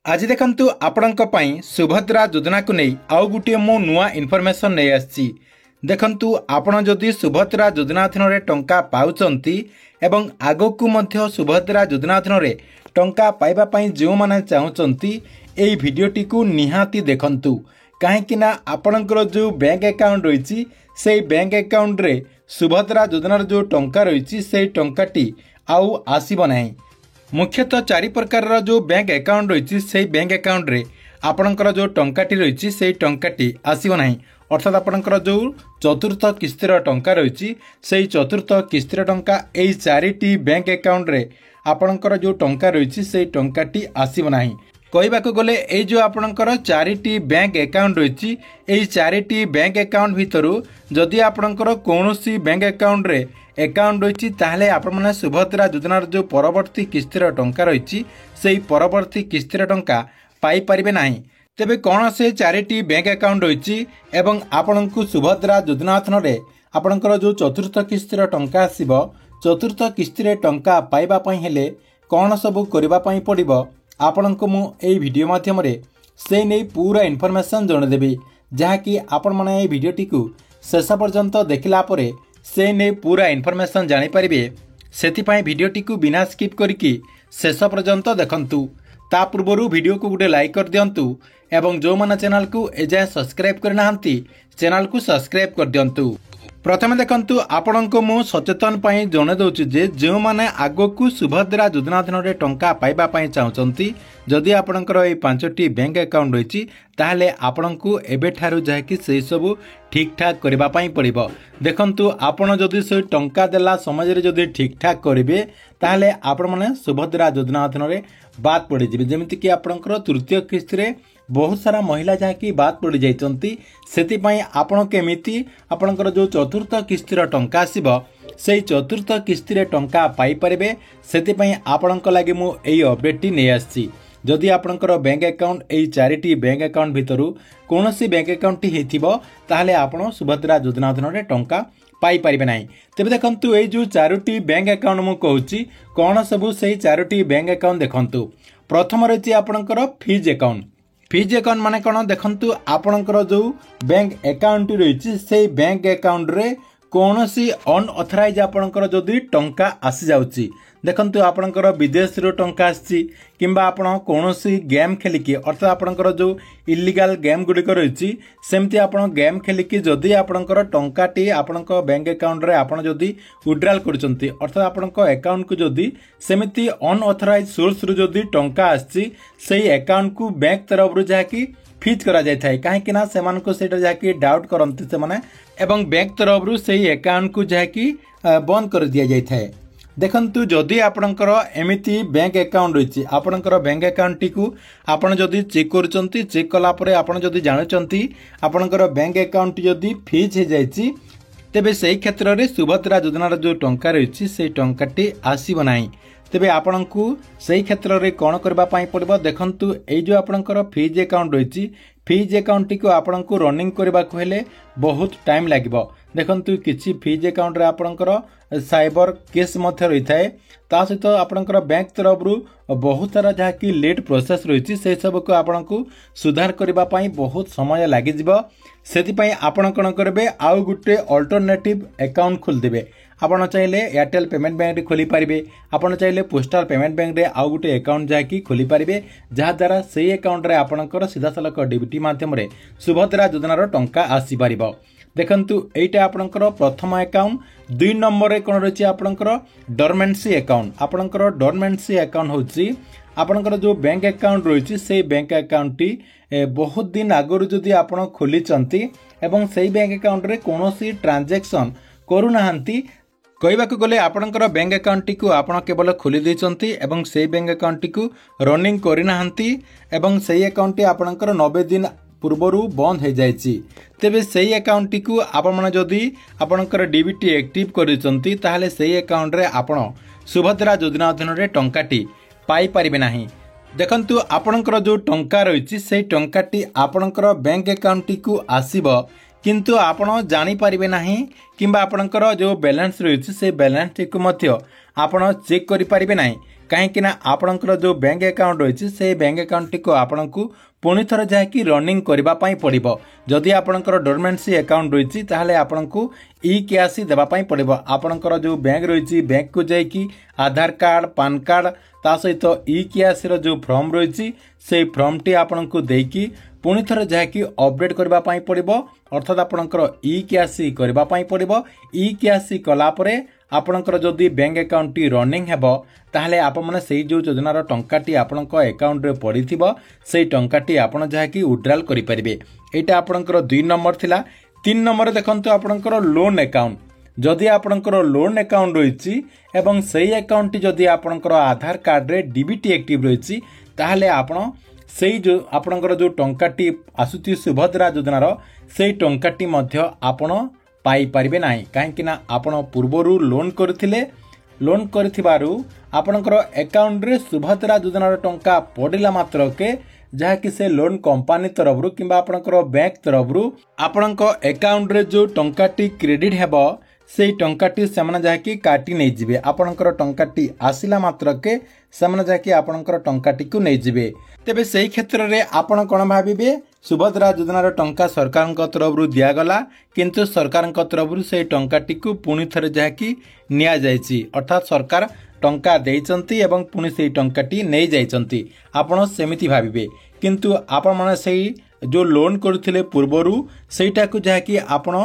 आज देखंतु आपणक पई सुभद्रा योजना को नहीं आउ गुटे मो नुआ इनफॉरमेशन नहीं आछि। देखंतु आपण जदि सुभद्रा योजना अधीन टंका पाउचंती एवं आगकू मध्य सुभद्रा योजना अधीन टंका पाइबा पई जो माने चाहुचंती एई भिडियोटी को निहाती देखंतु काहेकि ना आपणकर जो बैंक अकाउंट रही से बैंक अकाउंट रे सुभद्रा योजनार जो टंका रही से टंकाटी आउ आसीब नाही। मुख्यतः चारि प्रकार जो बैंक अकाउंट रही से बैंक अकाउंट रे आपणकर जो टंकाटी रही से टंकाटी आसीब नाही। अर्थात आपणकर जो चतुर्थ किस्तिर टंका रही से चतुर्थ किस्तिर टंका एई चारिटी बैंक अकाउंट रे आपणकर जो टंका रही से टंकाटी आसीब नाही। कहबाक गले ये जो आपणकर चारिटी बैंक अकाउंट रही यही चारिटी बैंक अकाउंट भितर जदि आपणकर कौनसी बैंक अकाउंट रे अकाउंट रही ताहले आपण माने सुभद्रा योजनार जो परवर्ती किस्तिर टंका रही से परवर्ती किस्तिर टंका पाई परिबे नाही। तेबे कौन से चारिटी बैंक अकाउंट रही एवं आपणको सुभद्रा योजना अधीन रे आपणकर जो चतुर्थ किस्तिर टंका आसीबो चतुर्थ किस्तिर टंका पाइबा पई हेले कौन सब करबा पई पड़िबो आपण को मु एई वीडियो माध्यम रे से नहीं पूरा इनफॉरमेशन जणदेबी जहाँकि आपण माने एई वीडियोटी को शेष पर्यंत देखला परे से नहीं पूरा इनफॉरमेशन जानि परिबे। सेतिपाई वीडियोटी को बिना स्किप करिकी शेष पर्यंत देखंतु। ता पूर्वरु वीडियो को गुटे लाइक कर दियंतु एवं जो माने चैनल को एजाय सब्सक्राइब करना हंती चैनल को सब्सक्राइब कर दियंतु। प्रथमे देखंतु आपणको मु सचेतन पाई जणे दउछि जे जो माने आगो को सुभद्रा योजना अधीन रे टंका पाइबा पाई चाहुचंती जदि आपणकर ए पांचटी बैंक अकाउंट रही ताहले आपणको एबे ठारू जाकी से सब ठीक ठाक करबा पाई पड़िबो। देखंतु आपण जदि से टंका देला समय रे जदि ठीक ठाक करिवे ताहले आपण माने सुभद्रा योजना अधीन रे बात पड़ी जिवे। जेमिति कि आपणकर तृतीय किस्त रे बहुत सारा महिला जहाँकि बात पड़ जाइछंती सेतिपाई आपण केमिति आपणकर जो चतुर्थ किस्तिर टंका आसीबो से चतुर्थ किस्तिर टंका पाई परिबे सेतिपाई आपणक लागि मु एई अपडेटटी नै आछि। जदि आपणकर बैंक अकाउंट एई चारिटी बैंक अकाउंट भितरु कोनोसी बैंक अकाउंट टी हेथिबो ताहले आपण सुभद्रा योजना अधीन रे टंका पाई परिबे नाही। तेबे देखंतु एई जो चारोटी बैंक अकाउंट मु कहूची कोन सब सेई चारोटी बैंक अकाउंट देखंतु। प्रथम रहिछि आपणकर फीज अकाउंट। फीज अकाउंट माने कौन देखंतु आपणकर जो बैंक अकाउंट रही से बैंक अकाउंट रे कौनसी अनऑथराइज आपणकर जदि टंका आसी जाउची देखंतु आपणकर विदेश रो टंका आसी किंबा आपण कौनसी गेम खेलिकी अर्थात आपणकर जो इलीगल गेम गुडिक रही सेमती आपण गेम खेलिकी जदि आपणकर टंकाटी आपणक बैंक अकाउंट रे आपण जदि विड्रॉल करचंती अर्थात आपणक अकाउंट को जदि सेमती अनऑथराइज सोर्स रो जदि टंका आसी सेही अकाउंट को बैंक तरफ रो जाकी फीज करा जाय थाए काहेकि ना सेमान को सेटा जाकी डाउट करंती से माने एवं बैंक तरफ रो सेही अकाउंट को जाकी बंद कर दिया जाय थाए। देखंतु जदि आपणकर एमिति बैंक अकाउंट रही आपणकर बैंक अकाउंट टी को आपण जदि चेक करचंती चेक कला परे आपण जदि जानचंती आपणकर बैंक अकाउंट जदि फीज हे जायछि तेबे सेही क्षेत्र रे सुभद्रा योजनार जो टंका रही से टंकाटी आसीब नाही। तेबे आपणको सेही क्षेत्र रे कोन करबा पाई पड़िबो देखंतु एई जो आपणकर फीज अकाउंट रही फीज अकाउंट टी को आपणको रनिंग करबा को हेले बहुत टाइम लागिबो। देखंतु किछि फीज अकाउंट रे आपणकर साइबर केस मध्य रही थाए ता सहित आपणकर बैंक तरफ रु बहुत सारा जहाँ की लेट प्रोसेस रही से सब को आपणको सुधार करबा पाई बहुत समय लागि जिवो। सेतिपाई आपण कोन करबे आउ गुटे अल्टरनेटिव अकाउंट खोल देबे। आपण चाहिले एयरटेल पेमेंट बैंक रे खोली पारिबे आपण चाहिले पोस्टल पेमेंट बैंक रे आउ गुटे अकाउंट जाकी खोली पारिबे जहा द्वारा सेही अकाउंट रे आपणकर सीधा सलक डीबीटी माध्यम रे सुभद्रा योजनार टंका आसी पारिबो। देखंतु एटा आपणकर प्रथम अकाउंट। 2 नंबर रे कोन रछि आपणकर डोरमेंसी अकाउंट। आपणकर डोरमेंसी अकाउंट होछि आपणकर जो बैंक अकाउंट रही से बैंक अकाउंट टी बहुत दिन आगरु जदि आपण खोली चंती एवं सेही बैंक अकाउंट रे कोनोसी ट्रांजैक्शन करू नाहंती कहबाक गले आपणकर बैंक अकाउंट टी को आपण केवल खोली दैचंती एवं सेही बैंक अकाउंट टी को रनिंग करि नाहंती एवं सेही अकाउंट टी आपणकर 90 दिन पूर्वरु बंद हो जाइछि तेबे सेही अकाउंट टी को आपण माने जदि आपणकर डीबीटी एक्टिव करिसंती ताहले सेही अकाउंट रे आपण सुभद्रा योजना अधीन रे टंकाटी पाई परिबे नाही। देखंतु आपणकर जो टंका रही से टंकाटी आपणकर बैंक अकाउंट टी को आसीबो किंतु आपण जानि परिबे नाही किंबा आपणकर जो बैलेंस रही से बैलेंस टी को मध्य आपण चेक करें ना कहीं आपणकर जो बैंक अकाउंट रही से बैंक अकाउंट टी आपको पुणी थर जहाँकि रनिंग करने पड़ो जदि आपणकर डोरमेंसी अकाउंट रही ताहले आपको ई केआसी देवाई पड़ो आपणकर जो बैंक रही बैंक को जाकि आधार कार्ड पान कार्ड ता सहित ई केआसी जो फॉर्म रही से फॉर्म टी आपको देकी पुणी थर जहाँकि अपडेट करने पड़ो अर्थात आपणकर ई केआसी करने पड़ो ई केआसी कलापर आपणकर जदि बैंक अकाउंट टी रनिंग हेबो ताहले आपण माने सेही जो योजनार टंकाटी आपणक अकाउंट रे पड़िथिबो सेही टंकाटी आपण जहाँकि विड्रॉल करि परिबे। एटा आपणकर 2 नंबर थिला। 3 नंबर देखंतु आपणकर लोन अकाउंट जदि आपणकर लोन अकाउंट रहिछि एवं सेही अकाउंट टी जदि आपणकर आधार कार्ड रे डीबीटी एक्टिव रहिछि ताहले आपण सेही जो आपणकर जो टंकाटी आसुति सुभद्रा योजनार सेही टंकाटी मध्य आपण पाई पारिबे नाही काहेकि ना आपण पूर्वरु लोन करथिले लोन करथिबारु आपणकर अकाउंट रे सुभद्रा योजनार टंका पड़िला मात्र के जहाँकि से लोन कंपनी तरफ किंबा आपणकर बैंक तरफ आपणक अकाउंट रे जो टंकाटी क्रेडिट हेबो से टंकाटी सेमाने जहाँकि काटी नहीं जिबे आपणकर टंकाटी आसिला मात्र के सेमाने जहाँकि आपणकर टंकाटी को नहीं जिबे। तेबे सेही क्षेत्र रे आपण कोन भाबिबे सुभद्रा योजनार टंका सरकार तरफ दिगला किंतु सरकार तरफ से टंकाटी को पुणी थरे जहाँकि निया जायछि अर्थात सरकार टंका देइचंती एवं पुणी से टंकाटी नहीं जाइचंती आपण सेमिति भाबिबे किंतु आपण माने सेही जो लोन करथिले पूर्वरु सेटा को जहाँकि आपण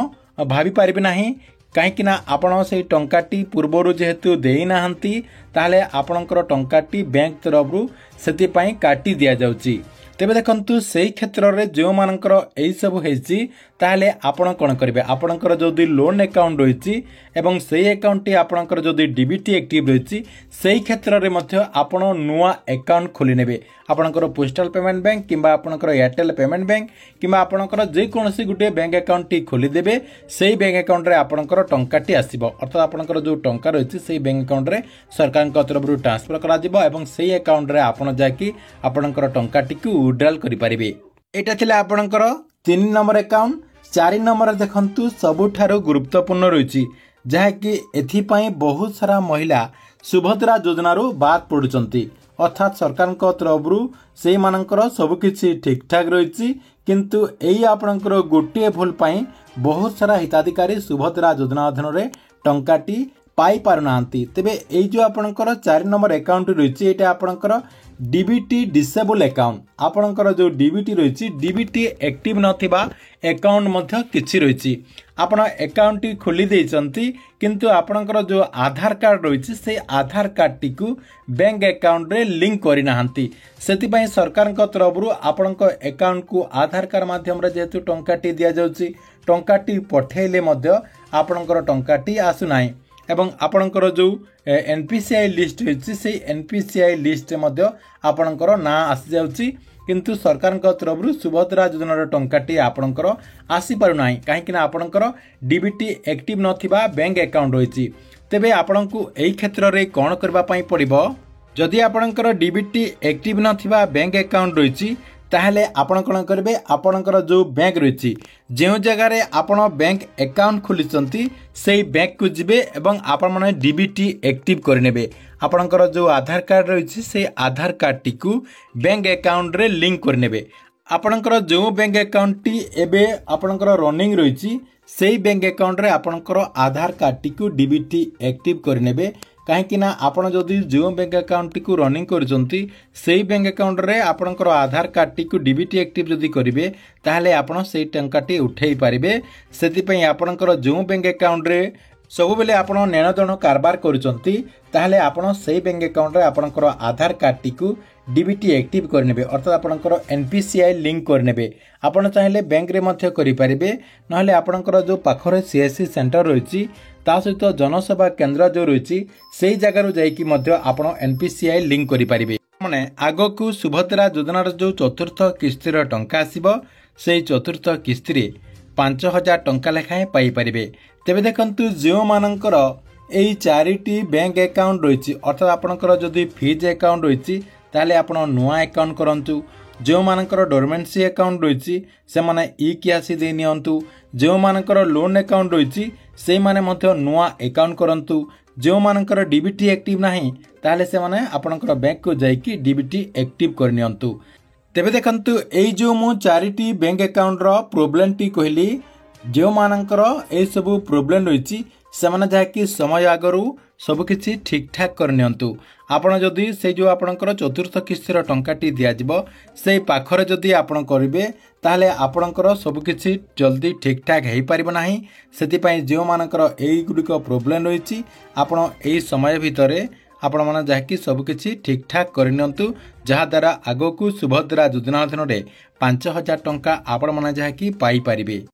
भाबी पारिबे नाही कहीं आपण से टंकाटी पूर्वर जेहेतु देई नाहंती ताहले आपणकर टंकाटी बैंक तरफ से काटी दिया जाउची। तेबे देखंतु सेही क्षेत्र रे जो मानकर एई सब हेछि ताहले आपण कोन करिवे आपणकर जदि लोन अकाउंट रहिछि एवं सेही अकाउंट टी आपणकर जदि डीबीटी एक्टिव रहिछि सेही क्षेत्र रे मध्य आपण नुआ अकाउंट खोली नेबे आपणकर पोस्टल पेमेंट बैंक किंबा आपणकर एयरटेल पेमेंट बैंक किंबा आपणकर जे कोनसी गुटे बैंक अकाउंट टी खोली देबे सेही बैंक अकाउंट रे आपणकर टंकाटी आसीबो अर्थात आपणकर जो टंका रहिछि सेही बैंक अकाउंट रे सरकार तरफ ट्रांसफर करा दिबो एवं सेही अकाउंट रे आपण जाकी आपणकर टंकाटी को विड्रॉल करि परिबे। एटा थिला आपणकर 3 नंबर अकाउंट। 4 नंबर देखंतु सबुठारो गुरुत्वपूर्ण रहिछि जहाँकि एथिपाई बहुत सारा महिला सुभद्रा योजनारू बाद पड़ुचंती अर्थात सरकार तरफ से मानकर सबकिछि ठीक ठाक रही किंतु एई आपणकर गोटे भूल पाई बहुत सारा हिताधिकारी सुभद्रा योजना अधीन रे टंकाटी पाई पारुनांती। तेबे एई जो आपणकर 4 नंबर अकाउंट रही एटा आपणकर डीबीटी डिसेबल अकाउंट आपणकर जो डीबीटी रही डीबीटी एक्टिव नथिबा अकाउंट मध्य किछि रही आपण अकाउंट टी खोली देइचंती किंतु आपणकर जो आधार कार्ड रही से आधार कार्ड टी को बैंक अकाउंट रे लिंक करि नाहंती सेति पई सरकार तरफ आपणक अकाउंट को आधार कार्ड माध्यम रे जेतु टंकाटी दिया जाउची टंकाटी पठेले मध्य आपणकर टंकाटी आसु नाही एवं आपणकर जो एनपीसीआई लिस्ट रही से एनपीसीआई लिस्ट मध्य आपणकर ना आसी जाउची किंतु सरकार तरफ सुभद्रा योजनार टंकाटी आपणकर आसी पारु नाही कहीं आपणकर डीबीटी एक्टिव नथिबा बैंक अकाउंट रही तेबे आपणको एई क्षेत्र रे कोन करबा पई पड़िबो जदि आपणकर डीबीटी एक्टिव नथिबा बैंक अकाउंट रही ताहले आपण कोन करबे आपणकर जो बैंक रही जो जगार आपण बैंक अकाउंट खोलिचंती सेही बैंक को जिबे एवं आपण माने डीबीटी एक्टिव करनेबे आपणकर जो आधार कार्ड रही से आधार कार्ड टी को बैंक अकाउंट रे लिंक करनेबे आपणकर जो बैंक अकाउंट टी एबे आपणकर रनिंग रही सेही बैंक अकाउंट रे आपणकर आधार कार्ड टी को डीबीटी एक्टिव करनेबे कहीं आपण जदि जो बैंक अकाउंट को रनिंग करचंती सेही बैंक अकाउंट रे आपणकर आधार कार्ड टी को डीबीटी एक्टिव जदि करिवे ताहले आपण सेही टंकाटी उठेई पारिबे सेति पई आपणकर जो बैंक अकाउंट रे सब बेले आपण नेणदेण कारबार करचंती ताहले आपण सेही बैंक अकाउंट रे आपणकर आधार कार्ड टी को डीबीटी एक्टिव करनेबे अर्थात आपणकर एनपीसीआई लिंक करनेबे आपण चाहिले बैंक रे मध्य करि पारिबे नहले आपणकर जो पाखरे सीएससी सेंटर रहिछि ता सहित जनसेवा केंद्र जो रही से जगार जापर एनपीसीआई लिंक करें मैंने आग को सुभद्रा योजनार जो चतुर्थ किस्तिर टंका आसब से चतुर्थ किस्ती 5,000 टंका लेखाएं पाइपर तेरे देखु जो मानकर यही 4टी बैंक अकाउंट रही अर्थात आपणकर जदि फीज अकाउंट रही ताले आपण नुआ अकाउंट करंतु जो मानकर डोरमेंसी अकाउंट रही से माने ई केआसी दे नियंतु जो मानकर लोन अकाउंट रही से माने मध्य नुआ अकाउंट करंतु जो मानकर डीबीटी एक्टिव नाही ताहले से माने आपनकर बैंक को जाइकी डीबीटी एक्टिव करनियंतु। तेबे देखंतु एई जो मु चारिटी बैंक अकाउंट रो प्रॉब्लम टी कहली जो मानकर ए सब प्रॉब्लम रही से माने जाकि समय आगरू सब किछि ठीक ठाक करनियंतु। आपण जदि से जो आपनकर चतुर्थ किस्तिर टंकाटी दियाजिबो से पाखरे जदि आपण करिवे ताहले आपनकर सब किछि जल्दी ठीक ठाक हेई परिबो नाही। सेति पई जो मानकर एई गुडिक प्रॉब्लम रही आपण एई समय भितरे आपण माने जाकि सब किछि ठीक ठाक करनियंतु जहा द्वारा आगो को सुभद्रा योजना अधीन 5000 टंका आपण माने जाकि पाई परिबे।